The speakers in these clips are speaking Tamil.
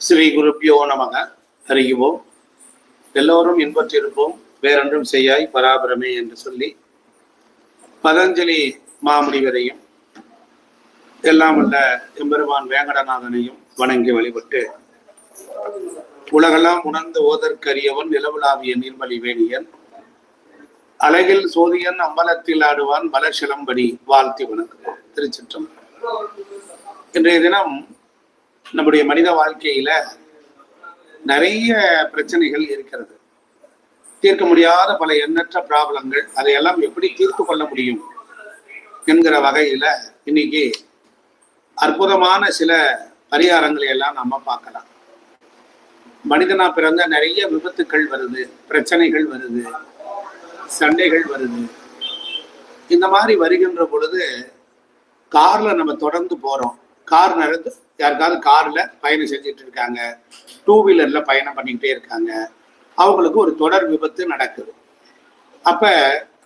ஸ்ரீ குருப்பியோ நமக. அறிவோம் எல்லோரும் இன்பற்றிருப்போம், வேறொன்றும் செய்யாய் பராபரமே என்று சொல்லி பதஞ்சலி மாமுனிவரையும் எல்லாம் உள்ள எம்பெருமான் வேங்கடநாதனையும் வணங்கி வழிபட்டு, உலகெல்லாம் உணர்ந்து ஓதற்கரியவன் நிலவுலாவிய நீர்மலி வேணியன் அழகில் சோதியன் அம்பலத்தில் ஆடுவான் பலசிலம்படி வாழ்த்தி வணங்குவோம். திருச்சிற்றம்பலம். இன்றைய தினம் நம்முடைய மனித வாழ்க்கையில நிறைய பிரச்சனைகள் இருக்கிறது. தீர்க்க முடியாத பல எண்ணற்ற ப்ராப்ளங்கள், அதையெல்லாம் எப்படி தீர்த்து கொள்ள முடியும் என்கிற வகையில இன்னைக்கு அற்புதமான சில பரிகாரங்களை எல்லாம் நம்ம பார்க்கலாம். மனிதனா பிறந்த நிறைய விபத்துக்கள் வருது, பிரச்சனைகள் வருது, சண்டைகள் வருது. இந்த மாதிரி வருகின்ற பொழுது கார்ல நம்ம தொடர்ந்து போறோம். கார் நடந்து யாருக்காவது கார்ல பயணம் செஞ்சுட்டு இருக்காங்க, டூ வீலர்ல பயணம் பண்ணிக்கிட்டே இருக்காங்க, அவங்களுக்கு ஒரு தொடர் விபத்து நடக்குது. அப்ப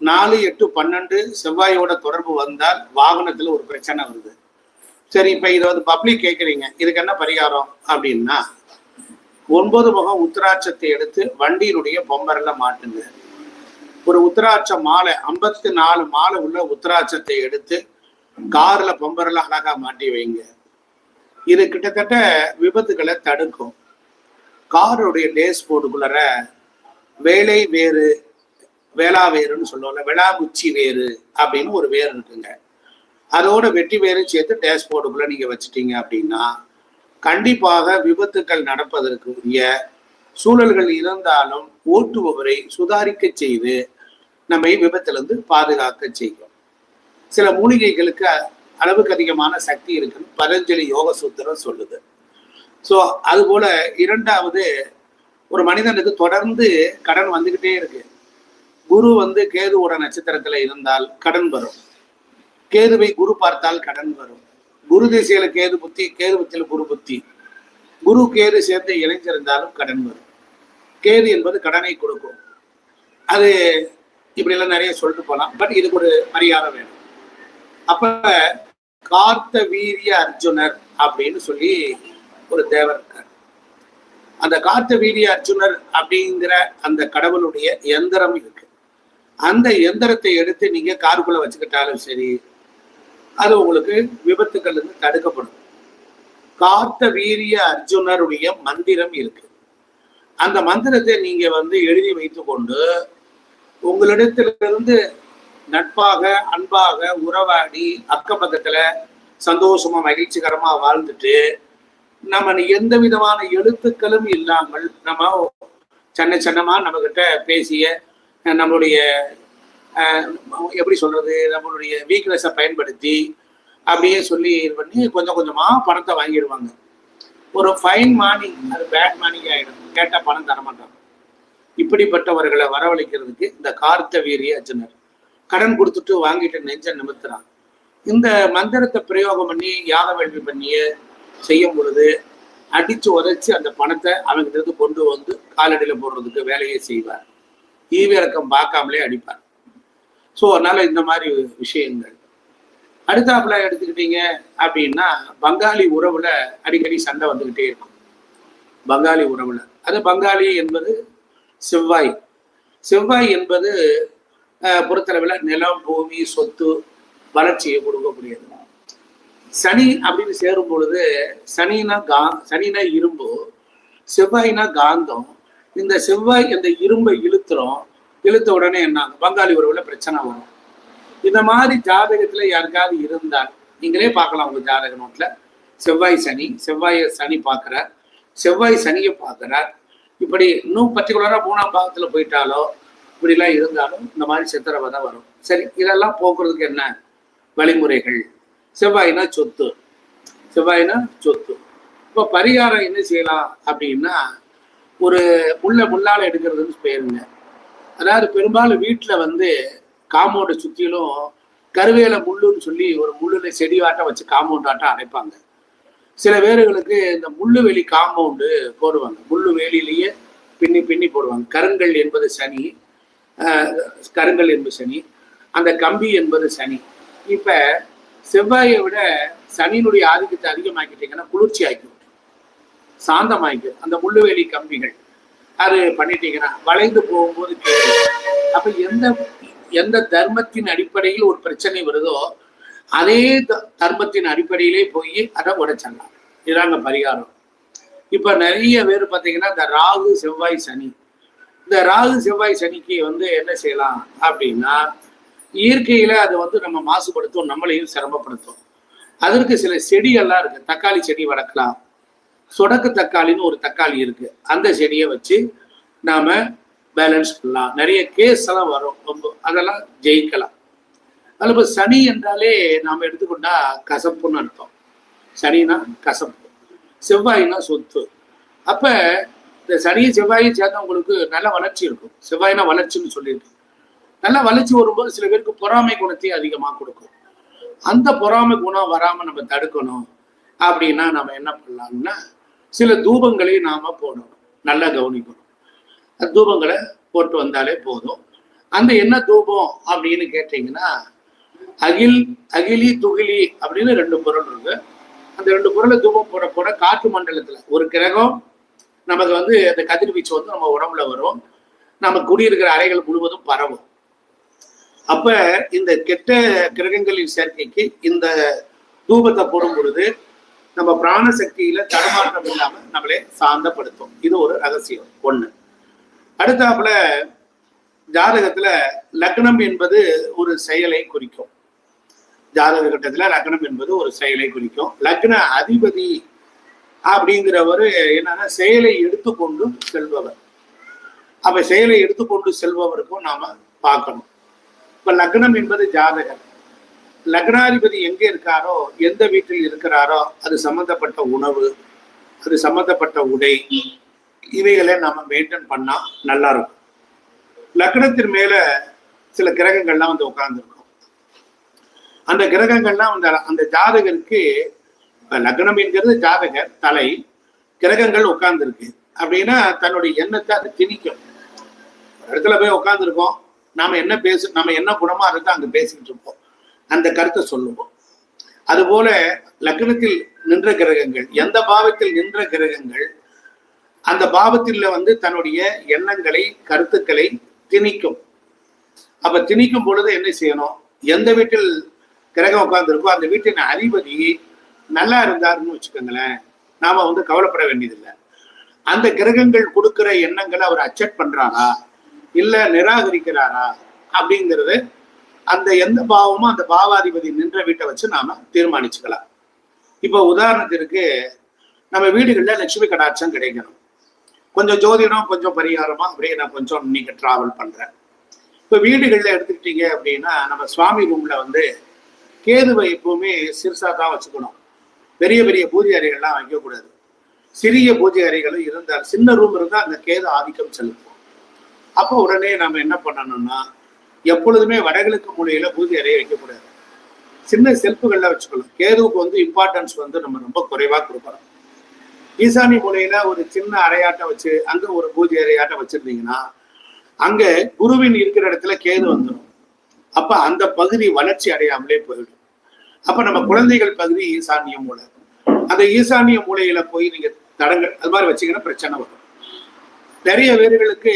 4, 8, 12 செவ்வாயோட தொடர்பு வந்தால் வாகனத்துல ஒரு பிரச்சனை வருது. சரி, இப்ப இதை வந்து பப்ளிக் கேட்குறீங்க, இதுக்கு என்ன பரிகாரம் அப்படின்னா, 9 முகம் உத்திராட்சத்தை எடுத்து வண்டியினுடைய பொம்பரில் மாட்டுங்க. ஒரு உத்திராட்ச மாலை 54 மாலை உள்ள உத்திராட்சத்தை எடுத்து கார்ல பொம்பரில் அழகா மாட்டி வைங்க. இது கிட்டத்தட்ட விபத்துக்களை தடுக்கும். காருடைய டேஸ் போர்டுக்குள்ளற வேலை வேறு, வேளா வேறுன்னு சொல்லுவோம்ல, விளாமுச்சி வேறு அப்படின்னு ஒரு வேறு இருக்குங்க. அதோட வெட்டி வேறு சேர்த்து டேஸ் போர்டுக்குள்ள நீங்க வச்சுட்டீங்க அப்படின்னா கண்டிப்பாக விபத்துக்கள் நடப்பதற்கு உரிய சூழல்கள் இருந்தாலும் ஓட்டுபவரை சுதாரிக்க செய்து நம்மை விபத்திலிருந்து பாதுகாக்க செய்யும். சில மூலிகைகளுக்கு அளவுக்கு அதிகமான சக்தி இருக்குன்னு பதஞ்சலி யோக சூத்திரம் சொல்லுது. ஸோ அதுபோல இரண்டாவது, ஒரு மனிதனுக்கு தொடர்ந்து கடன் வந்துகிட்டே இருக்கு. குரு வந்து கேதுவோட நட்சத்திரத்துல இருந்தால் கடன் வரும். கேதுவை குரு பார்த்தால் கடன் வரும். குரு திசையில கேது புத்தி, கேது புத்தியில குரு புத்தி, குரு கேது சேர்த்து இணைஞ்சிருந்தாலும் கடன் வரும். கேது என்பது கடனை கொடுக்கும். அது இப்படி எல்லாம் நிறைய சொல்லிட்டு போகலாம். பட் இதுக்கு ஒரு பரிகாரம் வேணும். அப்ப கார்த்த வீரிய அர்ஜுனர் அப்படின்னு சொல்லி ஒரு தேவர் இருக்கார். அந்த கார்த்த வீரிய அர்ஜுனர் அப்படிங்கிற அந்த கடவுளுடைய எந்திரம் இருக்கு. அந்த எந்திரத்தை எடுத்து நீங்க காருக்குள்ள வச்சுக்கிட்டாலும் சரி, அது உங்களுக்கு விபத்துக்கள் இருந்து தடுக்கப்படும். கார்த்த வீரிய அர்ஜுனருடைய மந்திரம் இருக்கு. அந்த மந்திரத்தை நீங்க வந்து எழுதி வைத்து கொண்டு உங்களிடத்திலிருந்து நட்பாக, அன்பாக உறவாடி அக்கம் பக்கத்துல சந்தோஷமா மகிழ்ச்சிகரமா வாழ்ந்துட்டு, நம்ம எந்த விதமான எழுத்துக்களும் இல்லாமல் நம்ம சின்னமா நம்ம கிட்ட பேசிய நம்மளுடைய எப்படி சொல்றது, நம்மளுடைய வீக்னஸை பயன்படுத்தி அப்படியே சொல்லி இது பண்ணி கொஞ்சம் கொஞ்சமா பணத்தை வாங்கிடுவாங்க. ஒரு ஃபைன் மார்னிங் அது பேட் மார்னிங் ஆகிடும். கேட்டா பணம் தரமாட்டாங்க. இப்படிப்பட்டவர்களை வரவழைக்கிறதுக்கு இந்த கார்த்த வீரிய அர்ஜுனர் கடன் கொடுத்துட்டு வாங்கிட்டு நெஞ்ச நிமித்துறான். இந்த மந்திரத்தை பிரயோகம் பண்ணி யாக வேள்வி பண்ணிய செய்யும் பொழுது அடிச்சு உதைச்சு அந்த பணத்தை அவங்கிட்ட இருந்து கொண்டு வந்து காலடியில போடுறதுக்கு வேலையை செய்வார். ஈவிரக்கம் பார்க்காமலே அடிப்பார். ஸோ அதனால இந்த மாதிரி விஷயங்கள். அடுத்தாப்புல எடுத்துக்கிட்டீங்க அப்படின்னா, பங்காளி உறவுல அடிக்கடி சண்டை வந்துகிட்டே இருக்கும். பங்காளி உறவுல அது பங்காளி என்பது செவ்வாய். செவ்வாய் என்பது பொறுத்தளவில் நிலம், பூமி, சொத்து, வளர்ச்சியை கொடுக்கக்கூடியது. சனி அப்படின்னு சேரும் பொழுது சனினா இரும்பு, செவ்வாய்னா காந்தம். இந்த செவ்வாய் இந்த இரும்பை இழுத்த உடனே என்ன ஆகும், பங்காளி உறவுல பிரச்சனை வரும். இந்த மாதிரி ஜாதகத்துல யாருக்காவது இருந்தால் நீங்களே பார்க்கலாம். உங்க ஜாதக நோட்ல செவ்வாயை சனி பார்க்கிறார், செவ்வாய் சனியை பார்க்கிறார். இப்படி இன்னும் பர்டிகுலரா 3ஆம் பாகத்துல போயிட்டாலோ இப்படிலாம் இருந்தாலும் இந்த மாதிரி சித்திரவதை வரும். சரி, இதெல்லாம் போக்குறதுக்கு என்ன வழிமுறைகள்? செவ்வாய்னா சொத்து. இப்போ பரிகாரம் என்ன செய்யலாம் அப்படின்னா, ஒரு முள்ளால எடுக்கிறதுன்னு பேருங்க. அதாவது பெரும்பாலும் வீட்டுல வந்து காம்பவுண்டை சுற்றிலும் கருவேல முள்ளுன்னு சொல்லி ஒரு முள்ளுல செடியாட்டம் வச்சு காம்பவுண்ட் ஆட்டம் அடைப்பாங்க. சில பேர்களுக்கு இந்த முள்ளு வேலி காம்பவுண்டு போடுவாங்க. முள்ளு வேலியிலேயே பின்னி போடுவாங்க. கருங்கல் என்பது சனி, அந்த கம்பி என்பது சனி. இப்ப செவ்வாயை விட சனியினுடைய ஆதிக்கத்தை அதிகமாக்கிட்டீங்கன்னா குளிர்ச்சி ஆக்கி விட்டுரும். சாந்தமாய்க்கும். அந்த முள்ளுவேலி கம்பிகள் அது பண்ணிட்டீங்கன்னா வளைந்து போகும்போது கேட்கும். அப்ப எந்த தர்மத்தின் அடிப்படையில் ஒரு பிரச்சனை வருதோ அதே தர்மத்தின் அடிப்படையிலே போய் அதை உடைச்சிடலாம். இதாங்க பரிகாரம். இப்ப நிறைய பேர் பார்த்தீங்கன்னா இந்த ராகு செவ்வாய் சனி, இந்த ராகு செவ்வாய் சனிக்கு என்ன செய்யலாம் அப்படின்னா, இயற்கையில அது நம்ம மாசுபடுத்தும், நம்மளையும் சிரமப்படுத்தும். அதற்கு சில செடிகள்லாம் இருக்கு. தக்காளி செடி வளர்க்கலாம். சொடக்கு தக்காளின்னு ஒரு தக்காளி இருக்கு, அந்த செடியை வச்சு நாம பேலன்ஸ் பண்ணலாம். நிறைய கேஸ் எல்லாம் வரும், அதெல்லாம் ஜெயிக்கலாம். அதில் இப்போ சனி என்றாலே நாம் எடுத்துக்கொண்டா கசப்புன்னு அர்த்தம். சனினா கசப்பு, செவ்வாய்னா சொத்து. அப்ப இந்த சனியும் செவ்வாயும் சேர்ந்தவங்களுக்கு நல்ல வளர்ச்சி இருக்கும். செவ்வாய்னா வளர்ச்சின்னு சொல்லியிருக்கு. நல்ல வளர்ச்சி வரும்போது சில பேருக்கு பொறாமை குணத்தையும் அதிகமாக கொடுக்கும். அந்த பொறாமை குணம் வராம நம்ம தடுக்கணும் அப்படின்னா நம்ம என்ன பண்ணலாம்னா, சில தூபங்களை நாம போடணும். நல்லா கவனிக்கணும். அந்த தூபங்களை போட்டு வந்தாலே போதும். அந்த என்ன தூபம் அப்படின்னு கேட்டீங்கன்னா, அகிலி துகிலி அப்படின்னு 2 பொருள் இருக்கு. அந்த 2 பொருளை தூபம் போட காற்று மண்டலத்துல ஒரு கிரகம் நமக்கு அந்த கதிர்வீச்சு நம்ம உடம்புல வரும். நம்ம குடியிருக்கிற அறைகள் முழுவதும் பரவும். அப்ப இந்த கெட்ட கிரகங்களின் சேர்க்கைக்கு இந்த தூபத்தை போடும் பொழுது நம்ம பிராண சக்தியில தடுமாற்றம் இல்லாம நம்மளே சாந்தப்படுத்தும். இது ஒரு ரகசியம் ஒண்ணு. அடுத்தாப்புல ஜாதகத்துல லக்னம் என்பது ஒரு செயலை குறிக்கும். ஜாதக கட்டத்துல லக்னம் என்பது ஒரு செயலை குறிக்கும். லக்ன அதிபதி அப்படிங்கிறவர் என்னன்னா செயலை எடுத்துக்கொண்டு செல்பவர். அப்ப செயலை எடுத்துக்கொண்டு செல்பவருக்கும் நாம பார்க்கணும். இப்ப லக்னம் என்பது ஜாதகம். லக்னாதிபதி எங்க இருக்காரோ, எந்த வீட்டில் இருக்கிறாரோ, அது சம்பந்தப்பட்ட உணவு, அது சம்பந்தப்பட்ட உடை, இவைகளை நாம மெயின்டைன் பண்ணா நல்லா இருக்கும். லக்னத்தின் மேல சில கிரகங்கள்லாம் உட்கார்ந்துருக்கும். அந்த கிரகங்கள்லாம் அந்த ஜாதகருக்கு, லக்னம் என்கிறது ஜாதகர் தலை, கிரகங்கள் உட்கார்ந்துருக்கு அப்படின்னா தன்னுடைய எண்ணத்தை அது திணிக்கும். இடத்துல போய் உட்கார்ந்துருக்கோம், நாம என்ன குணமா இருக்கோ அங்க பேசிக்கிட்டு இருப்போம், அந்த கருத்தை சொல்லுவோம். அதுபோல லக்னத்தில் நின்ற கிரகங்கள், எந்த பாவத்தில் நின்ற கிரகங்கள் அந்த பாவத்தில் தன்னுடைய எண்ணங்களை கருத்துக்களை திணிக்கும். அப்ப திணிக்கும் பொழுது என்ன செய்யணும், எந்த வீட்டில் கிரகம் உட்கார்ந்துருக்கோ அந்த வீட்டின் அதிபதி நல்லா இருந்தாருன்னு வச்சுக்கோங்களேன், நாம கவலைப்பட வேண்டியதில்லை. அந்த கிரகங்கள் கொடுக்கிற எண்ணங்களை அவர் அக்செப்ட் பண்றாரா இல்ல நிராகரிக்கிறாரா அப்படிங்கிறது அந்த எந்த பாவமோ அந்த பாவாதிபதி நின்ற வீட்டை வச்சு நாம தீர்மானிச்சுக்கலாம். இப்ப உதாரணத்திற்கு நம்ம வீடுகள்ல லட்சுமி கடாட்சம் கிடைக்கணும். கொஞ்சம் ஜோதிடம், கொஞ்சம் பரிகாரமா அப்படியே நான் கொஞ்சம் இன்னைக்கு டிராவல் பண்றேன். இப்ப வீடுகள்ல எடுத்துக்கிட்டீங்க அப்படின்னா, நம்ம சுவாமி ரூம்ல கேதுவை எப்பவுமே சிறுசா தான் வச்சுக்கணும். பெரிய பெரிய பூஜை அறைகள்லாம் வைக்கக்கூடாது. சிறிய பூஜை அறைகளும் இருந்தால், சின்ன ரூம் இருந்தால் அந்த கேது ஆதிக்கம் செலுத்தும். அப்போ உடனே நம்ம என்ன பண்ணணும்னா, எப்பொழுதுமே வடகிழக்கு மூலையில பூஜை அறையை வைக்கக்கூடாது. சின்ன செல்ஃபுகள்ல வச்சுக்கணும். கேதுவுக்கு இம்பார்ட்டன்ஸ் நம்ம ரொம்ப குறைவா கொடுக்கணும். ஈசானி மூலையில ஒரு சின்ன அறையாட்டம் வச்சு அங்க ஒரு பூஜை அறையாட்டம் வச்சிருந்தீங்கன்னா, அங்க குருவின் இருக்கிற இடத்துல கேது வந்துடும். அப்ப அந்த பகுதி வளர்ச்சி அடையாமலே போயிடும். அப்ப நம்ம குழந்தைகள் பகுதி ஈசானிய மூலை, அந்த ஈசானிய மூலையில போய் நீங்க தடங்கள் அது மாதிரி வச்சீங்கன்னா பிரச்சனை வரும். நிறைய பேர்களுக்கு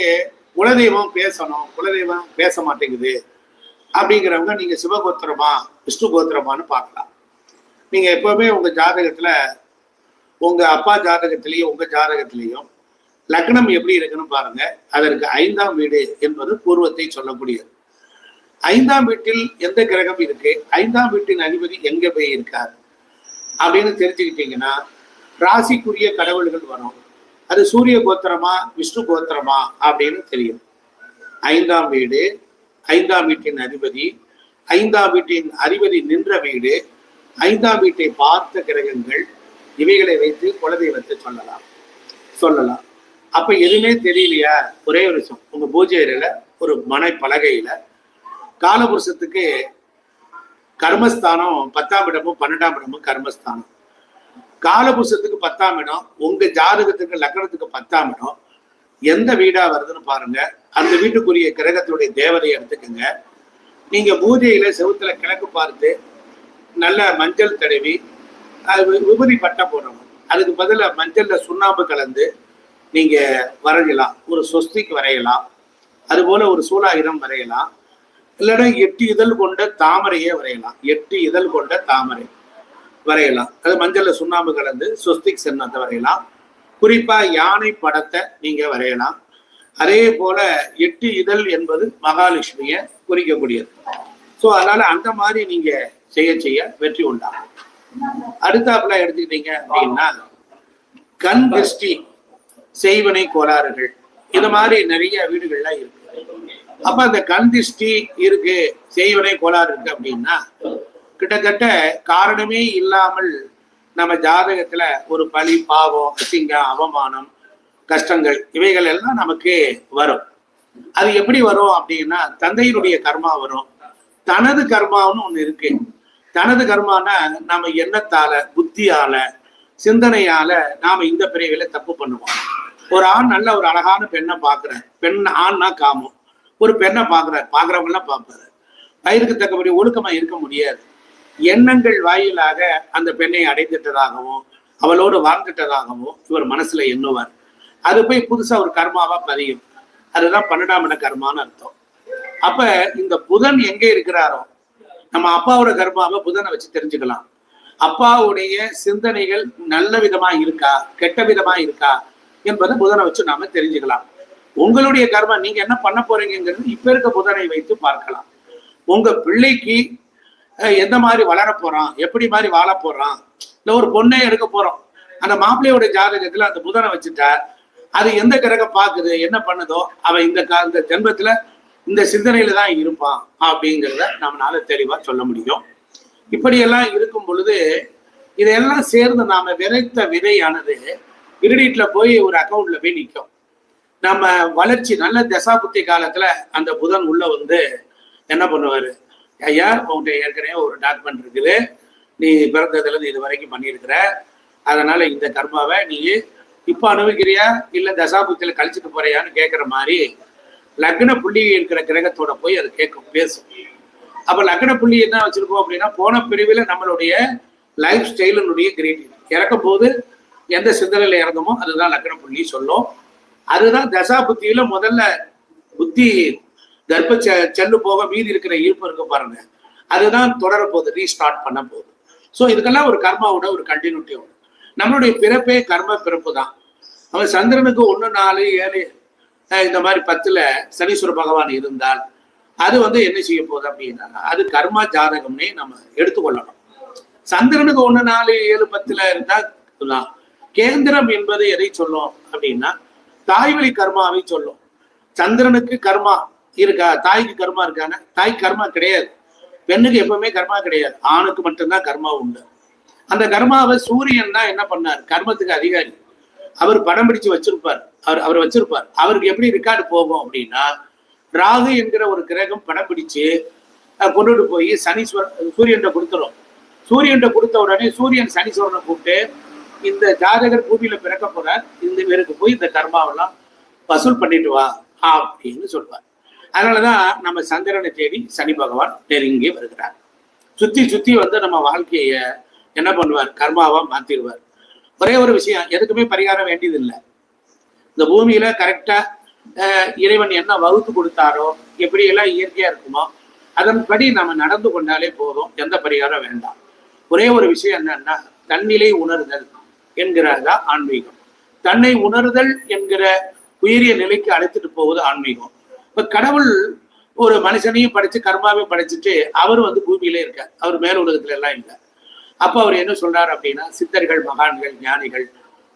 குலதெய்வம் பேசணும், குலதெய்வம் பேச மாட்டேங்குது அப்படிங்கிறவங்க நீங்க சிவகோத்திரமா விஷ்ணு கோத்திரமானு பார்க்கலாம். நீங்க எப்பவுமே உங்க ஜாதகத்துல, உங்க அப்பா ஜாதகத்திலையும் உங்க ஜாதகத்திலையும் லக்னம் எப்படி இருக்குன்னு பாருங்க. அதற்கு 5ஆம் வீடு என்பது பூர்வத்தை சொல்லக்கூடியது. 5ஆம் வீட்டில் எந்த கிரகம் இருக்கு, 5ஆம் வீட்டின் அதிபதி எங்க போய் இருக்கார் அப்படின்னு தெரிஞ்சுக்கிட்டீங்கன்னா ராசிக்குரிய கடவுள்கள் வரும். அது சூரிய கோத்திரமா விஷ்ணு கோத்திரமா அப்படின்னு தெரியும். 5ஆம் வீடு, 5ஆம் வீட்டின் அதிபதி, 5ஆம் வீட்டின் அதிபதி நின்ற வீடு, 5ஆம் வீட்டை பார்த்த கிரகங்கள், இவைகளை வைத்து குலதெய்வத்தை சொல்லலாம். அப்ப எதுவுமே தெரியலையா, ஒரே ஒரு விஷயம், உங்க பூஜை அறையில ஒரு மனை பலகையில காலபுருஷத்துக்கு கர்மஸ்தானம் 10ஆம் இடமும் 12ஆம் இடமும் கர்மஸ்தானம். காலபுருஷத்துக்கு 10ஆம் இடம், உங்க ஜாதகத்துக்கு லக்னத்துக்கு 10ஆம் இடம் எந்த வீடா வருதுன்னு பாருங்க. அந்த வீட்டுக்குரிய கிரகத்துடைய தேவதையை எடுத்துக்கங்க. நீங்க பூஜையில செவுத்துல கிழக்கு பார்த்து நல்ல மஞ்சள் தடவி விபூதி பட்டை போடணும். அதுக்கு பதிலாக மஞ்சள்ல சுண்ணாம்பு கலந்து நீங்க வரையலாம். ஒரு சொஸ்திக்கு வரையலாம், அதுபோல ஒரு சூலாயுதம் வரையலாம், இல்லைன்னா 8 இதழ் கொண்ட தாமரையே வரையலாம். 8 இதழ் கொண்ட தாமரை வரையலாம். அது மஞ்சள்ல சுண்ணாம்பு கலந்து சொஸ்திக் சின்னத்தை வரையலாம். குறிப்பா யானை படத்தை நீங்க வரையலாம். அதே போல 8 இதழ் என்பது மகாலட்சுமியை குறிக்கக்கூடியது. ஸோ அதனால அந்த மாதிரி நீங்க செய்ய வெற்றி உண்டாகும். அடுத்தாப்புல எடுத்துக்கிட்டீங்க அப்படின்னா கண் திருஷ்டி, செய்வனை கோளாறுகள், இது மாதிரி நிறைய வீடுகள்ல இருக்கு. அப்ப அந்த கண் திருஷ்டி இருக்கு, செய்வனை கோளாறு இருக்கு அப்படின்னா கிட்டத்தட்ட காரணமே இல்லாமல் நம்ம ஜாதகத்துல ஒரு பழி, பாவம், அசிங்கம், அவமானம், கஷ்டங்கள் இவைகள் எல்லாம் நமக்கு வரும். அது எப்படி வரும் அப்படின்னா தந்தையினுடைய கர்மா வரும். தனது கர்மான்னு ஒண்ணு இருக்கு. தனது கர்மானா நாம எண்ணத்தால, புத்தியால, சிந்தனையால நாம இந்த பிரிவுல தப்பு பண்ணுவோம். ஒரு ஆண் நல்ல ஒரு அழகான பெண்ணை பாக்குறேன், பெண் ஆண்னா காமம், ஒரு பெண்ணை பாக்குறவங்க எல்லாம் பார்ப்பாரு. வயிறுக்கு தக்கபடி ஒழுக்கமா இருக்க முடியாது. எண்ணங்கள் வாயிலாக அந்த பெண்ணை அடைந்துட்டதாகவும் அவளோடு வாழ்ந்துட்டதாகவும் இவர் மனசுல எண்ணுவார். அது போய் புதுசா ஒரு கர்மாவா பதியும். அதுதான் 12ஆம் இட கர்மான்னு அர்த்தம். அப்ப இந்த புதன் எங்க இருக்கிறாரோ, நம்ம அப்பாவோட கர்மாவை புதனை வச்சு தெரிஞ்சுக்கலாம். அப்பாவுடைய சிந்தனைகள் நல்ல விதமா இருக்கா, கெட்ட விதமா இருக்கா என்பதை புதனை வச்சு நாம தெரிஞ்சுக்கலாம். உங்களுடைய கர்மா நீங்க என்ன பண்ண போறீங்கிறது இப்ப இருக்க புதனை வைத்து பார்க்கலாம். உங்க பிள்ளைக்கு எந்த மாதிரி வளர போறான், எப்படி மாதிரி வாழ போறான், இல்ல ஒரு பொண்ணை எடுக்க போறோம், அந்த மாப்பிள்ளையோட ஜாதகத்துல அந்த புதனை வச்சுட்டா அது எந்த கிரகம் பாக்குது, என்ன பண்ணுதோ அவன் இந்த ஜென்மத்துல இந்த சிந்தனையில தான் இருப்பான் அப்படிங்கிறத நம்மளால தெளிவா சொல்ல முடியும். இப்படியெல்லாம் இருக்கும் பொழுது இதையெல்லாம் சேர்ந்து நாம விதைத்த விதையானது கிரெடிட்ல போய் ஒரு அக்கௌண்ட்ல போய் நிற்கும். நம்ம வளர்ச்சி நல்ல தசாபுத்தி காலத்துல அந்த புதன் உள்ள வந்து என்ன பண்ணுவாரு, ஐயா உங்கள்கிட்ட ஏற்கனவே ஒரு டாக்குமெண்ட் இருக்குது, நீ பிறந்ததுல இருந்து இது வரைக்கும் பண்ணியிருக்கிற, அதனால இந்த கர்மாவை நீ இப்ப அனுபவிக்கிறியா இல்ல தசாபுத்தியில கழிச்சுட்டு போறியான்னு கேட்கிற மாதிரி லக்ன புள்ளி இருக்கிற கிரகத்தோட போய் அது பேசும். அப்ப லக்ன புள்ளி என்ன வச்சிருக்கோம் அப்படின்னா போன பிரிவுல நம்மளுடைய லைஃப் ஸ்டைலினுடைய கிரீட்டிங் இறக்கும் போது எந்த சிந்தனையில இறங்குமோ அதுதான் லக்ன புள்ளி சொல்லும். அதுதான் தசா புத்தியில முதல்ல புத்தி கர்ப்ப செல்லு போக மீதி இருக்கிற ஈர்ப்பு இருக்கு பாருங்க, அதுதான் தொடர போகுது, ரீஸ்டார்ட் பண்ண போகுது. ஸோ இதுக்கெல்லாம் ஒரு கர்மாவோட ஒரு கண்டினியூட்டி உண்டு. நம்மளுடைய பிறப்பே கர்ம பிறப்பு தான். அவன் சந்திரனுக்கு 1, 4, 7 இந்த மாதிரி 10ல சனீஸ்வர பகவான் இருந்தால் அது வந்து என்ன செய்ய போகுது அப்படின்னா அது கர்மா ஜாதகம்னே நம்ம எடுத்துக்கொள்ளணும். சந்திரனுக்கு 1, 4, 7, 10ல இருந்தா கேந்திரம் என்பது எதை சொல்லும் அப்படின்னா தாய்வழி கர்மாவை சொல்லும். சந்திரனுக்கு கர்மா இருக்கா, தாய்க்கு கர்மா இருக்கான? தாய் கர்மா கிடையாது. பெண்ணுக்கு எப்பவுமே கர்மா கிடையாது, ஆணுக்கு மட்டும்தான் கர்மா உண்டு. அந்த கர்மாவை சூரியன் தான் என்ன பண்ணார், கர்மத்துக்கு அதிகாரி. அவர் படம் பிடிச்சு வச்சிருப்பார், அவர் வச்சிருப்பார். அவருக்கு எப்படி ரெக்கார்டு போகும் அப்படின்னா ராகு என்கிற ஒரு கிரகம் படம் பிடிச்சு கொண்டுட்டு போய் சூரியன்ட்ட கொடுத்துரும். சூரியன்ட்ட கொடுத்த உடனே சூரியன் சனீஸ்வரனை கூப்பிட்டு இந்த ஜாதகர் பூமியில பிறக்க போறார், இந்த பேருக்கு போய் இந்த கர்மாவெல்லாம் வசூல் பண்ணிட்டு வா அப்படின்னு சொல்வார். அதனாலதான் நம்ம சந்திரனை தேடி சனி பகவான் நெருங்கி வருகிறார். சுத்தி சுத்தி வந்து நம்ம வாழ்க்கைய என்ன பண்ணுவார், கர்மாவா மாத்திடுவார். ஒரே ஒரு விஷயம், எதுக்குமே பரிகாரம் வேண்டியது இல்லை. இந்த பூமியில கரெக்டா இறைவன் என்ன வகுத்து கொடுத்தாரோ, எப்படி எல்லாம் இயற்கையா இருக்குமோ அதன்படி நம்ம நடந்து கொண்டாலே போதும், எந்த பரிகாரம் வேண்டாம். ஒரே ஒரு விஷயம் என்னன்னா தன்னிலை உணர்தல் என்கிறாரா ஆன்மீகம். தன்னை உணர்தல் என்கிற உயரிய நிலைக்கு அழைத்துட்டு போவது ஆன்மீகம். இப்ப கடவுள் ஒரு மனுஷனையும் படைச்சு கர்மாவையும் படைச்சிட்டு அவர் வந்து பூமியிலே இருக்கார், அவர் மேல உலகத்துல எல்லாம் இல்லை. அப்ப அவர் என்ன சொல்றாரு அப்படின்னா சித்தர்கள், மகான்கள், ஞானிகள்,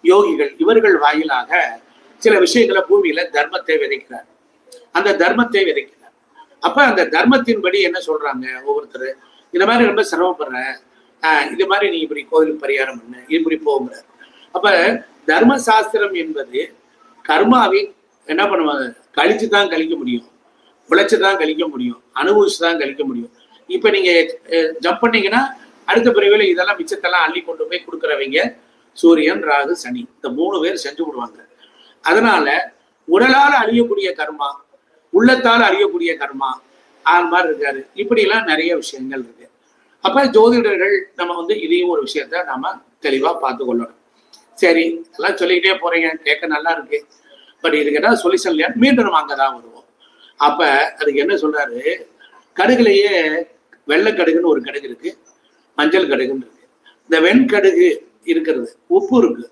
யோகிகள் இவர்கள் வாயிலாக சில விஷயங்களை பூமியில தர்மத்தை விதைக்கிறார். அந்த தர்மத்தை விதைக்கிறார். அப்ப அந்த தர்மத்தின்படி என்ன சொல்றாங்க ஒவ்வொருத்தர், இந்த மாதிரி ரொம்ப சிரமப்படுற, இது மாதிரி நீ இப்படி கோயிலுக்கு பரிகாரம் பண்ண, இப்படி போகிற. அப்ப தர்ம சாஸ்திரம் என்பது கர்மாவை என்ன பண்ணுவாங்க, கழிச்சுதான் கழிக்க முடியும், உழைச்சுதான் கழிக்க முடியும், அனுபவிச்சுதான் கழிக்க முடியும். இப்ப நீங்க ஜம்ப் பண்ணீங்கன்னா அடுத்த பிரிவில் இதெல்லாம் மிச்சத்தெல்லாம் அள்ளி கொண்டு போய் கொடுக்குறவங்க சூரியன், ராகு, சனி, இந்த 3 பேர் செஞ்சு விடுவாங்க. அதனால உடலால் அழியக்கூடிய கர்மா, உள்ளத்தால் அழியக்கூடிய கர்மா, அது மாதிரி இருக்காரு. இப்படி எல்லாம் நிறைய விஷயங்கள் இருக்கு. அப்ப ஜோதிடர்கள் நம்ம வந்து இதையும் ஒரு விஷயத்த நாம தெளிவா பார்த்து கொள்ளணும். சரி எல்லாம் சொல்லிக்கிட்டே போறீங்க, கேட்க நல்லா இருக்கு, பட் இதுக்கு என்ன சொல்யூஷன் இல்லையா? மீண்டும் நம்ம அங்கதான் வருவோம். அப்ப அதுக்கு என்ன சொல்றாரு, கடுகுலையே வெள்ளை கடுகுன்னு ஒரு கடுகு இருக்கு, மஞ்சள் கடுகுன்னு இருக்கு. இந்த வெண்கடுகு இருக்கிறது, உப்பு இருக்கு,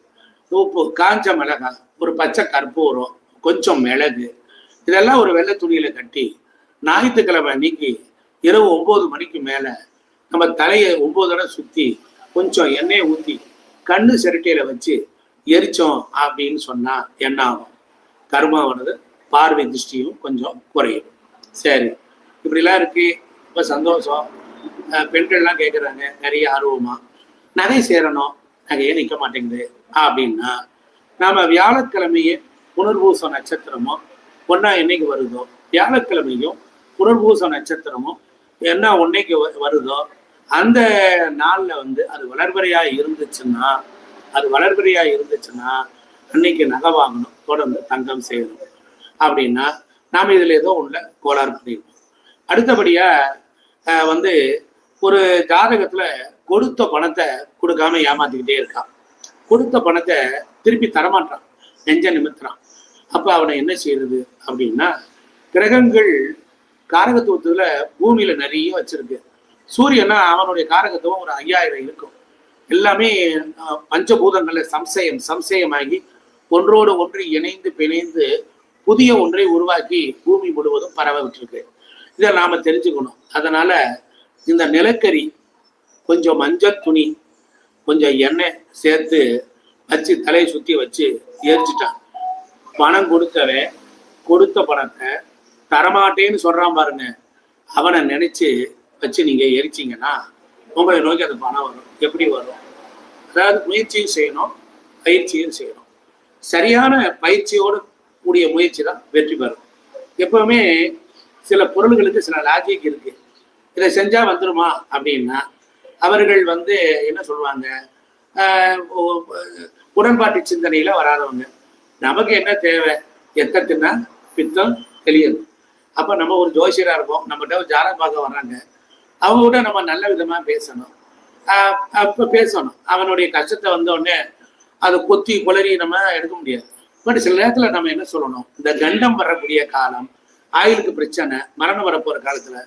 உப்பு, காஞ்ச மிளகாய், ஒரு பச்சை கற்பூரம், கொஞ்சம் மிளகு, இதெல்லாம் ஒரு வெள்ளை துணியில கட்டி ஞாயிற்றுக்கிழமை அன்னைக்கு இரவு 9 மணிக்கு மேல நம்ம தலையை 9 தடவை சுத்தி கொஞ்சம் எண்ணெயை ஊத்தி கண்ணு சிரட்டையில வச்சு எரிச்சோம் அப்படின்னு சொன்னா என்ன ஆகும்? கர்மாவானது, பார்வை திருஷ்டியும் கொஞ்சம் குறையும். சரி, இப்படிலாம் இருக்கு, ரொம்ப சந்தோஷம். பெண்கள்லாம் கேட்குறாங்க நிறைய ஆர்வமா, நகை சேரணும், நகையே நிற்க மாட்டேங்குது அப்படின்னா, நாம வியாழக்கிழமையே புனர்பூச நட்சத்திரமோ ஒன்னா என்னைக்கு வருதோ, வியாழக்கிழமையும் புனர்பூச நட்சத்திரமும் என்ன ஒன்னைக்கு வருதோ அந்த நாள்ல வந்து அது வளர்பறையா இருந்துச்சுன்னா அன்னைக்கு நகை வாங்கணும், தொடர்ந்து தங்கம் செய்யணும் அப்படின்னா நாம இதுல ஏதோ உள்ள கோளாறு பண்ணிருக்கோம். அடுத்தபடியா வந்து ஒரு ஜாதகத்துல கொடுத்த பணத்தை கொடுக்காம ஏமாத்திக்கிட்டே இருக்கான், கொடுத்த பணத்தை திருப்பி தரமாட்டான், நெஞ்ச நிமித்துறான். அப்ப அவனை என்ன செய்யறது அப்படின்னா, கிரகங்கள் காரகத்துவத்துல பூமியில நிறைய வச்சிருக்கு. சூரியனா அவனுடைய காரகத்துவம் ஒரு 5000 இருக்கும். எல்லாமே பஞ்சபூதங்கள்ல சம்சயமாகி ஒன்றோடு ஒன்று இணைந்து பிணைந்து புதிய ஒன்றை உருவாக்கி பூமி முழுவதும் பரவ விட்டுருக்கு. இதை நாம தெரிஞ்சுக்கணும். அதனால இந்த நிலக்கரி, கொஞ்சம் மஞ்சள் துணி, கொஞ்சம் எண்ணெய் சேர்த்து வச்சு தலையை சுத்தி வச்சு எரிச்சிட்டான். பணம் கொடுத்தவன் கொடுத்த பணத்தை தரமாட்டேன்னு சொல்றான் பாருங்க, அவனை நினைச்சு வச்சு நீங்க எரிச்சிங்கன்னா உங்களை நோக்கி அந்த பணம் வரும். எப்படி வரும்? அதாவது முயற்சியும் செய்யணும், பயிற்சியும் செய்யணும். சரியான பயிற்சியோடு கூடிய முயற்சி தான் வெற்றி பெறும். எப்பவுமே சில பொருள்களுக்கு சில லாஜிக் இருக்கு. இதை செஞ்சா வந்துருமா அப்படின்னா அவர்கள் வந்து என்ன சொல்லுவாங்க, உடன்பாட்டு சிந்தனையில வராதவங்க. நமக்கு என்ன தேவை? எத்தத்தின்னா பித்தம் தெளியது. அப்ப நம்ம ஒரு ஜோசியரா இருப்போம், நம்மகிட்ட ஒரு ஜாதகம் பார்க்க வர்றாங்க, அவங்க கூட நம்ம நல்ல விதமா பேசணும். அப்ப பேசணும். அவனுடைய கஷ்டத்தை வந்த உடனே அதை கொத்தி குளறி நம்ம எடுக்க முடியாது. பட் சில நேரத்துல நம்ம என்ன சொல்லணும், இந்த கண்டம் வரக்கூடிய காலம், ஆயுளுக்கு பிரச்சனை, மரணம் வரப்போற காலத்துல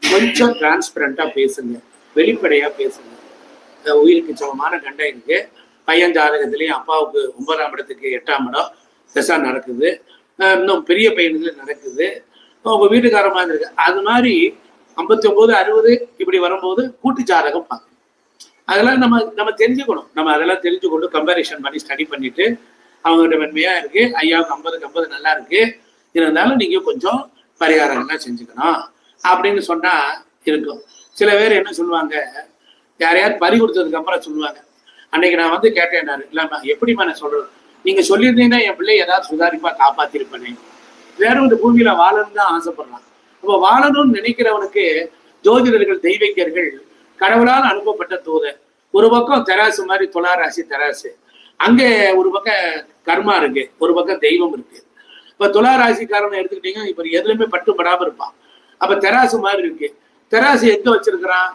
கொஞ்சம் டிரான்ஸ்பரண்டா பேசுங்க, வெளிப்படையா பேசுங்க. உயிருக்கு சமமான கண்டம் இருக்கு. பையன் ஜாதகத்திலையும் அப்பாவுக்கு 9ஆம் இடத்துக்கு 8ஆம் இடம் திசா நடக்குது, இன்னும் பெரிய பையனுக்கு நடக்குது, உங்க வீட்டுக்கார மாதிரி இருக்கு. அது மாதிரி 59, 60 இப்படி வரும்போது கூட்டு ஜாதகம் பார்க்கணும். அதெல்லாம் நம்ம தெரிஞ்சுக்கணும். நம்ம அதெல்லாம் தெரிஞ்சுக்கொண்டு கம்பேரிஷன் பண்ணி ஸ்டடி பண்ணிட்டு அவங்ககிட்ட மென்மையா இருக்கு, ஐயாவுக்கு 50க்கு 50 நல்லா இருக்கு, இருந்தாலும் நீங்க கொஞ்சம் பரிகாரங்கள்லாம் செஞ்சுக்கணும் அப்படின்னு சொன்னா இருக்கும். சில பேர் என்ன சொல்லுவாங்க, யாரையாவது பறி கொடுத்ததுக்கு அப்புறம் சொல்லுவாங்க, அன்னைக்கு நான் வந்து கேட்டேன், இல்லாம எப்படிமா நான் சொல்றது, நீங்க சொல்லியிருந்தீங்கன்னா என் பிள்ளை ஏதாவது சுதாரிப்பா காப்பாத்திருப்பேனே. வேற ஒரு பூமியில வாழணும்னு தான் ஆசைப்படுறான். அப்ப வாழணும்னு நினைக்கிறவனுக்கு ஜோதிடர்கள், தெய்வீகர்கள், கடவுளால் அனுப்பப்பட்ட தூதர். ஒரு பக்கம் தராசு மாதிரி துளாராசி தராசு, அங்கே ஒரு பக்கம் கர்மா இருக்கு, ஒரு பக்கம் தெய்வம் இருக்கு. இப்ப துளாராசிக்காரனை எடுத்துக்கிட்டீங்க, இப்ப எதுலையுமே பட்டுப்படாம இருப்பான். அப்ப தெராசு மாதிரி இருக்கு. தெராசு எங்க வச்சிருக்கிறான்?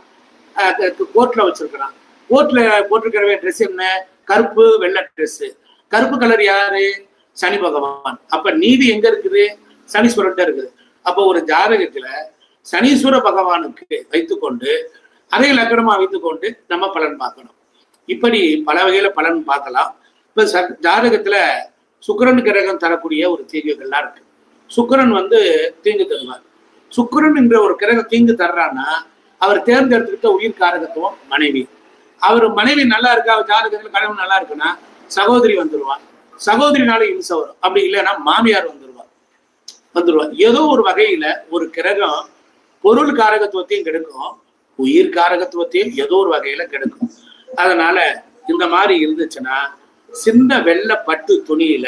கோர்ட்ல வச்சிருக்கிறான். கோர்ட்ல போட்டிருக்கிற ட்ரெஸ் என்ன? கருப்பு வெள்ளை ட்ரெஸ். கருப்பு கலர் யாரு? சனி பகவான். அப்ப நீதி எங்க இருக்குது? சனீஸ்வரன் இருக்குது. அப்போ ஒரு ஜாதகத்துல சனீஸ்வர பகவானுக்கு வைத்துக்கொண்டு அதை லக்னமா வைத்துக்கொண்டு நம்ம பலன் பார்க்கணும். இப்படி பல வகையில பலன் பார்க்கலாம். இப்ப ஜாதகத்துல சுக்கிரன் கிரகம் தரக்கூடிய ஒரு தீங்குகள்லாம் இருக்கு. சுக்கிரன் வந்து தீங்கு தருவார். சுக்கிரன் என்ற ஒரு கிரகம் தீங்கு தர்றான்னா அவர் தேர்ந்தெடுத்துக்கிட்ட உயிர் காரகத்துவம் மனைவி. அவர் மனைவி நல்லா இருக்கா, ஜாதகத்துல கணவன் நல்லா இருக்குன்னா சகோதரி வந்துருவான். சகோதரினால இம்சை வரும். அப்படி இல்லைன்னா மாமியார் வந்துருவா. ஏதோ ஒரு வகையில ஒரு கிரகம் பொருள் காரகத்துவத்தையும் கெடுக்கும், உயிர் காரகத்துவத்தையும் ஏதோ ஒரு வகையில கெடுக்கும். அதனால இந்த மாதிரி இருந்துச்சுன்னா சின்ன வெள்ளை பட்டு துணியில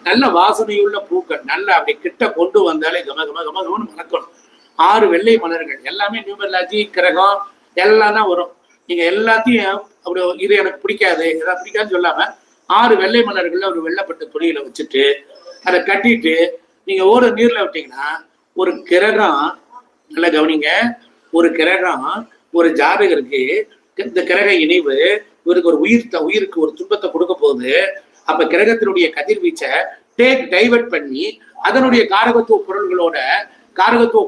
நல்ல வாசனையுள்ள பூக்கள் நல்லா அப்படி கிட்ட கொண்டு வந்தாலே கம கம கமன்னு மணக்கணும். 6 வெள்ளை மலர்கள், எல்லாமே நியூமராலஜி கிரகம் எல்லாம் தான் வரும். நீங்க எல்லாத்தையும் அப்படி இது எனக்கு பிடிக்காது, எதாவது பிடிக்காதுன்னு சொல்லாம 6 வெள்ளை மலர்கள்ல ஒரு வெள்ளைப்பட்ட துணியில வச்சுட்டு அதை கட்டிட்டு நீங்க ஓட நீர்ல விட்டீங்கன்னா ஒரு கிரகம், நல்லா கவனிங்க, ஒரு கிரகம் ஒரு ஜாதகருக்கு இந்த கிரக இணைவு இவருக்கு ஒரு உயிருக்கு ஒரு துன்பத்தை கொடுக்க போகுது. அப்ப கிரகத்தினுடைய கதிர்வீச்சை டைவர்ட் பண்ணி அதனுடைய காரகத்துவ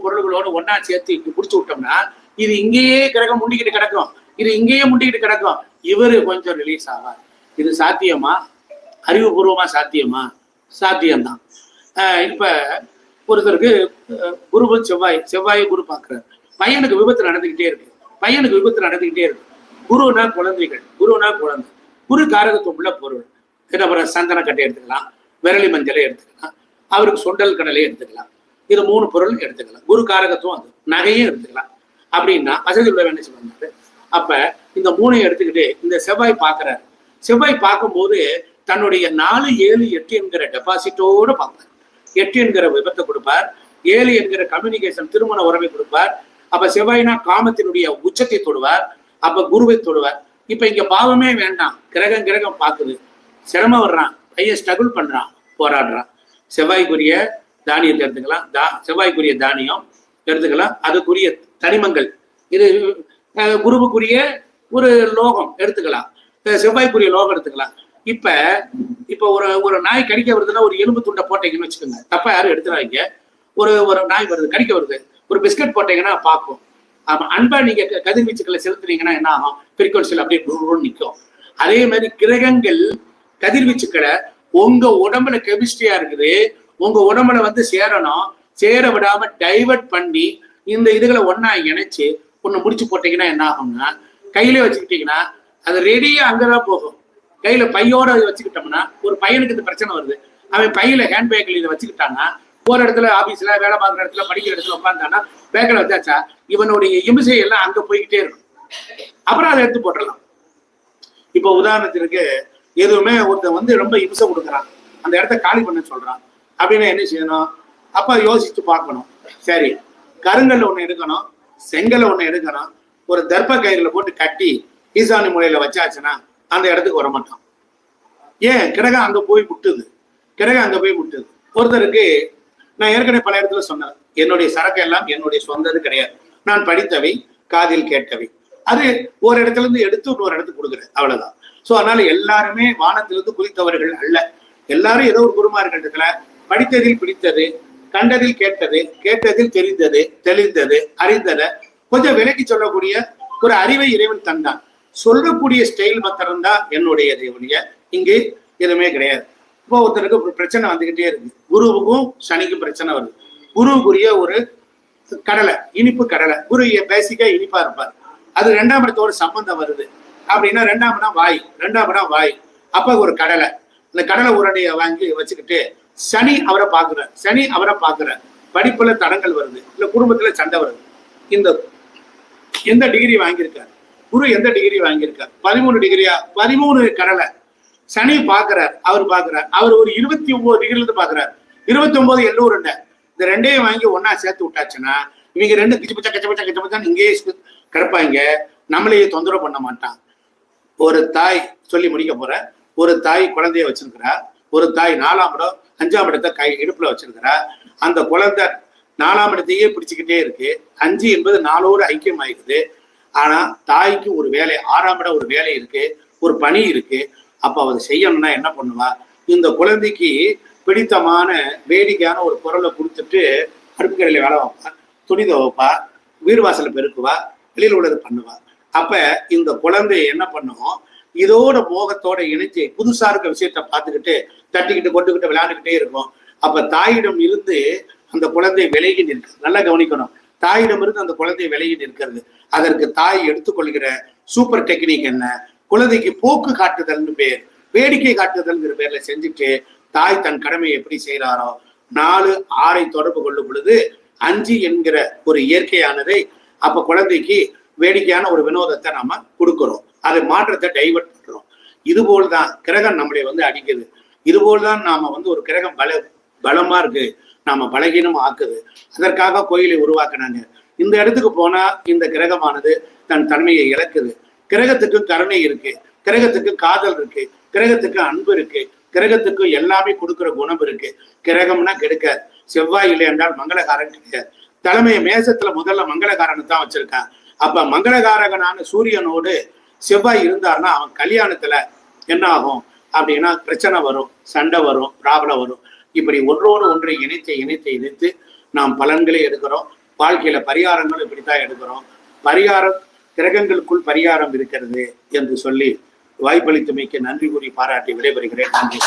பொருள்களோட ஒன்னா சேர்த்து இப்படி பிடிச்சு விட்டோம்னா இது இங்கேயே கிரகம் முண்டிக்கிட்டு கிடக்கும், இவரு கொஞ்சம் ரிலீஸ் ஆவார். இது சாத்தியமா? அறிவுபூர்வமா சாத்தியமா? சாத்தியம்தான். இப்ப ஒருத்தருக்கு குருவும் செவ்வாயை குரு பாக்குறாரு. பையனுக்கு விபத்து நடந்துகிட்டே இருக்கு. குருனா குழந்தைகள், குழந்தை. குரு காரகத்துவம் உள்ள பொருள். என்ன சந்தன கட்டை எடுத்துக்கலாம், விரலி மஞ்சளை எடுத்துக்கலாம், அவருக்கு சுண்டல் கடலை எடுத்துக்கலாம். இது 3 பொருள் எடுத்துக்கலாம். குரு காரகத்துவம் அது. நகையும் எடுத்துக்கலாம். அப்படின்னா வசதி உள்ள என்ன சொல்றாரு. அப்ப இந்த 3ஐயும் எடுத்துக்கிட்டு இந்த செவ்வாய் பார்க்கிறாரு. செவ்வாய் பார்க்கும்போது தன்னுடைய 4, 7, 8 என்கிற டெபாசிட்டோடு பார்ப்பார். 8 என்கிற விபத்தை கொடுப்பார். 7 என்கிற கம்யூனிகேஷன் திருமண உறவை கொடுப்பார். அப்ப செவ்வாய்னா காமத்தினுடைய உச்சத்தை தொடுவார். அப்ப குருவை தொடுவார். இப்ப இங்க பாவமே வேண்டாம். கிரகம் பார்க்குது. சிரமம் வர்றான், பையன் ஸ்ட்ரகிள் பண்றான், போராடுறான். செவ்வாய்க்குரிய தானியத்தை எடுத்துக்கலாம். செவ்வாய்க்குரிய தானியம் எடுத்துக்கலாம். அதுக்குரிய தனிமங்கள். இது குருவுக்குரிய ஒரு லோகம் எடுத்துக்கலாம். செவ்வாய்க்குரிய லோகம் எடுத்துக்கலாம். இப்ப ஒரு நாய் கடிக்க வருதுன்னா ஒரு எலும்பு துண்டை போட்டீங்கன்னு வச்சுக்கோங்க. தப்பா யாரும் எடுத்துறாங்க. ஒரு நாய் வருது, கடிக்க வருது, ஒரு பிஸ்கட் போட்டீங்கன்னா பார்க்கும். ஆமா, அன்பா நீங்க கதிர்வீச்சுக்களை செலுத்துனீங்கன்னா என்ன ஆகும்? ஃப்ரீக்வன்சியில் அப்படியே நிற்கும். அதே மாதிரி கிரகங்கள் கதிர்வீச்சுக்களை உங்க உடம்புல கெமிஸ்ட்ரியா இருக்குது. உங்க உடம்புல சேரணும், சேர விடாம டைவர்ட் பண்ணி இந்த இதுகளை ஒன்னா இணைச்சு ஒண்ணு முடிச்சு போட்டீங்கன்னா என்ன ஆகும்னா, கையிலே வச்சுக்கிட்டீங்கன்னா அது ரெடியா அங்கதான் போகும். கையில பையோட வச்சுக்கிட்டோம்னா, ஒரு பையனுக்கு இந்த பிரச்சனை வருது, அவன் பையில ஹேண்ட் பேக்கில் இதை வச்சுக்கிட்டான்னா, ஒரு இடத்துல ஆபீஸ்ல வேலை பார்க்குற இடத்துல படிக்கிற இடத்துல உட்காந்தானா பேக்கில் வச்சாச்சா இவனுடைய இம்சை எல்லாம் அங்க போய்கிட்டே இருக்கும். அப்புறம் அதை எடுத்து போட்டுடலாம். இப்போ உதாரணத்திற்கு எதுவுமே ஒருத்தன் ரொம்ப இம்சை கொடுக்குறான், அந்த இடத்த காலி பண்ண சொல்றான் அப்படின்னு என்ன செய்யணும்? அப்ப யோசிச்சு பார்க்கணும். சரி, கருங்கல் ஒண்ணு எடுக்கணும், செங்கல் ஒண்ணு எடுக்கணும், ஒரு தர்ப்ப கயிறுல போட்டு கட்டி ஈசானி மூலையில வச்சாச்சுன்னா அந்த இடத்துக்கு வரமாட்டான். ஏன்? கிரகம் அங்க போய் முட்டுது. ஒருத்தருக்கு நான் ஏற்கனவே பல இடத்துல சொன்னேன், என்னுடைய சரக்கு எல்லாம் என்னுடைய சொந்தது கிடையாது, நான் படித்தவை, காதில் கேட்டவை. அது ஒரு இடத்துல இருந்து எடுத்து இன்னொரு இடத்துக்கு கொடுக்குறேன், அவ்வளவுதான். சோ அதனால எல்லாருமே வானத்திலிருந்து குதித்தவர்கள் அல்ல. எல்லாரும் ஏதோ ஒரு குருமார்களிடத்துல படித்ததில் பிடித்தது, கண்டதில் கேட்டது, கேட்டதில் தெரிந்தது, தெளிந்தது, அறிந்ததை கொஞ்சம் விலக்கி சொல்லக்கூடிய ஒரு அறிவை இறைவன் தந்தான். சொல்லக்கூடிய ஸ்டைல் மாத்திரம்தான் என்னுடைய ஒழிய இங்கே எதுவுமே கிடையாது. இப்போ ஒருத்தருக்கு ஒரு பிரச்சனை வந்துகிட்டே இருக்கு. குருவுக்கும் சனிக்கும் பிரச்சனை வருது. குருவுக்குரிய ஒரு கடலை, இனிப்பு கடலை. குரு பேசிக்கா இனிப்பா இருப்பார். அது 2ஆம் இடத்தோட சம்பந்தம் வருது அப்படின்னா 2ஆம் இடம் வாய். அப்ப ஒரு கடலை, இந்த கடலை உருண்டையை வாங்கி வச்சுக்கிட்டு சனி அவரை பார்க்கிறார். படிப்புல தடங்கள் வருது, இல்ல குடும்பத்துல சண்டை வருது. இந்த எந்த டிகிரி வாங்கியிருக்காரு குரு? எந்த டிகிரி வாங்கியிருக்காரு? 13 டிகிரியா? 13 கடலை சனி பார்க்கிறார். அவர் ஒரு 29 டிகிரில இருந்து பார்க்கிறார். 29 எல்லோரும் இந்த 2ஐயும் வாங்கி ஒன்னா சேர்த்து விட்டாச்சுன்னா இவங்க 2 கிச்சபச்சா இங்கேயே கிடப்பாங்க. நம்மளையே தொந்தரவு பண்ண மாட்டான். ஒரு தாய் சொல்லி முடிக்க போற, ஒரு தாய் குழந்தைய வச்சிருக்கிறா. ஒரு தாய் 4ஆம் இடம் 5ஆம் இடத்தை இடுப்புல வச்சிருக்கிறா. அந்த குழந்தை 4ஆம் இடத்தையே பிடிச்சுக்கிட்டே இருக்கு. 5 என்பது 4ஓடு ஐக்கியம் ஆயிடுது. ஆனா தாய்க்கு ஒரு வேலை, 6ஆம் இடம் ஒரு வேலை இருக்கு, ஒரு பணி இருக்கு. அப்ப அவ செய்யணும்னா என்ன பண்ணுவா? இந்த குழந்தைக்கு பிடித்தமான வேடிக்கையான ஒரு பொருளை கொடுத்துட்டு அடுப்புக்கரையில வேலை வைப்பா, துணி துவைப்பா, வீடு வாசல பெருக்குவா, வெளியில் உள்ளது பண்ணுவா. அப்ப இந்த குழந்தை என்ன பண்ணும்? இதோட மோகத்தோட இணைஞ்சு புதுசா இருக்க விஷயத்த பார்த்துக்கிட்டு தட்டிக்கிட்டு கொண்டுகிட்டு விளையாண்டுக்கிட்டே இருக்கும். அப்ப தாயிடம் இருந்து அந்த குழந்தை விலகி நிற்கிறது. நல்லா கவனிக்கணும். தாயிடம் இருந்து அந்த குழந்தை விலகி நிற்கிறது. அதற்கு தாய் எடுத்துக்கொள்கிற சூப்பர் டெக்னிக் என்ன? குழந்தைக்கு போக்கு காட்டுதல்னு பேர், வேடிக்கை காட்டுதல்ங்கிற பேர்ல செஞ்சுட்டு தாய் தன் கடமையை எப்படி செய்யறாரோ 4, 6ஐ தொடர்பு கொள்ளும் பொழுது 5 என்கிற ஒரு இயற்கையானதை அப்ப குழந்தைக்கு வேடிக்கையான ஒரு வினோதத்தை நாம கொடுக்கிறோம். அதை மாற்றத்தை டைவர்ட் பண்றோம். இதுபோல்தான் கிரகம் நம்மளை அடிக்குது. இதுபோல்தான் நாம ஒரு கிரகம் பலமா இருக்கு, நாம பலகீனம் ஆக்குது. அதற்காக கோயிலை உருவாக்குனாங்க. இந்த இடத்துக்கு போனா இந்த கிரகமானது தன் தன்மையை இழக்குது. கிரகத்துக்கு கருணை இருக்கு, கிரகத்துக்கு காதல் இருக்கு, கிரகத்துக்கு அன்பு இருக்கு, கிரகத்துக்கு எல்லாமே கொடுக்கிற குணம் இருக்கு. கிரகம்னா கெடுக்காது. செவ்வாய் இல்லை என்றால் மங்களகாரன் கிடையாது. தலைமையை மேசத்துல முதல்ல மங்களகாரனை தான் வச்சிருக்கான். அப்ப மங்களகாரகனான சூரியனோடு செவ்வாய் இருந்தார்னா அவன் கல்யாணத்துல என்ன ஆகும் அப்படின்னா பிரச்சனை வரும், சண்டை வரும், ப்ராப்ளம் வரும். இப்படி ஒன்றோடு ஒன்றை இணைத்து நாம் பலன்களை எடுக்கிறோம். வாழ்க்கையில பரிகாரங்களும் இப்படித்தான் எடுக்கிறோம். பரிகாரம் கிரகங்களுக்குள் பரிகாரம் இருக்கிறது என்று சொல்லி வாய்ப்பளித்தமைக்கு நன்றி கூறி பாராட்டி விடைபெறுகிறேன். நன்றி.